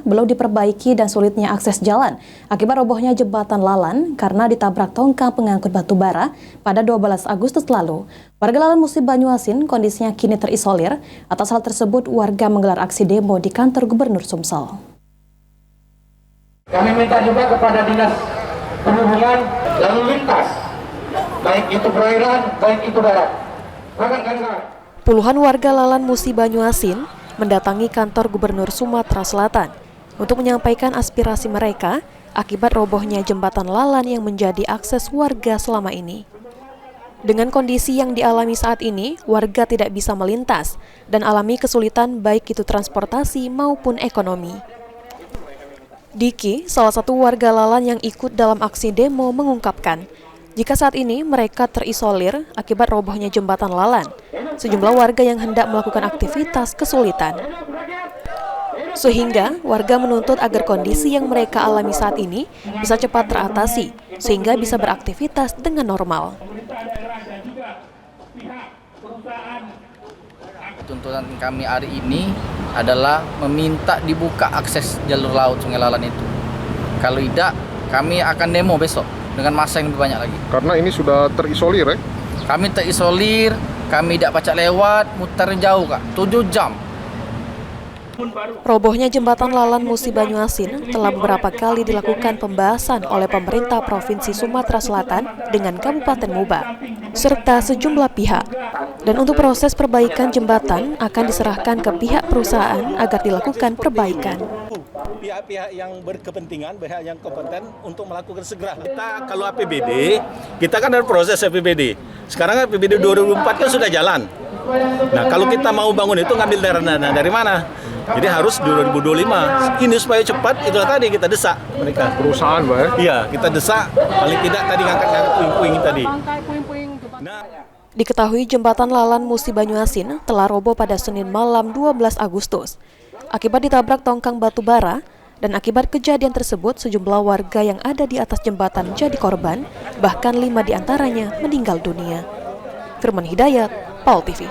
belum diperbaiki dan sulitnya akses jalan akibat robohnya jembatan Lalan karena ditabrak tongkang pengangkut batu bara pada 12 Agustus lalu. Warga Lalan Musi Banyuasin kondisinya kini terisolir. Atas hal tersebut, warga menggelar aksi demo di kantor Gubernur Sumsel. Kami minta juga kepada Dinas Perhubungan lalu lintas, baik itu perairan, baik itu darat. Puluhan warga Lalan Musi Banyuasin mendatangi kantor Gubernur Sumatera Selatan untuk menyampaikan aspirasi mereka akibat robohnya jembatan Lalan yang menjadi akses warga selama ini. Dengan kondisi yang dialami saat ini, warga tidak bisa melintas dan alami kesulitan baik itu transportasi maupun ekonomi. Diki, salah satu warga Lalan yang ikut dalam aksi demo, mengungkapkan, jika saat ini mereka terisolir akibat robohnya jembatan Lalan, sejumlah warga yang hendak melakukan aktivitas kesulitan. Sehingga warga menuntut agar kondisi yang mereka alami saat ini bisa cepat teratasi, sehingga bisa beraktivitas dengan normal. Tuntutan kami hari ini adalah meminta dibuka akses jalur laut Sungai Lalan itu. Kalau tidak, kami akan demo besok dengan massa yang lebih banyak lagi. Karena ini sudah terisolir, ya? Kami terisolir, kami tidak pacak lewat, muter jauh, Kak, 7 jam. Robohnya jembatan Lalan Musi Banyuasin telah beberapa kali dilakukan pembahasan oleh pemerintah Provinsi Sumatera Selatan dengan Kabupaten Muba, serta sejumlah pihak. Dan untuk proses perbaikan jembatan akan diserahkan ke pihak perusahaan agar dilakukan perbaikan. Pihak-pihak yang berkepentingan, pihak yang kompeten untuk melakukan segera. Kita kalau APBD, kita kan ada proses APBD. Sekarang APBD 2004 kan sudah jalan. Nah, kalau kita mau bangun itu ngambil dana dari mana? Jadi harus 2025. Ini supaya cepat, itulah tadi kita desak mereka. Perusahaan, Pak, ya? Iya, kita desak paling tidak tadi ngangkat puing-puing tadi. Diketahui jembatan Lalan Musi Banyuasin telah roboh pada Senin malam 12 Agustus. Akibat ditabrak tongkang batu bara, dan akibat kejadian tersebut sejumlah warga yang ada di atas jembatan jadi korban, bahkan 5 diantaranya meninggal dunia. Firman Hidayat, PAL TV.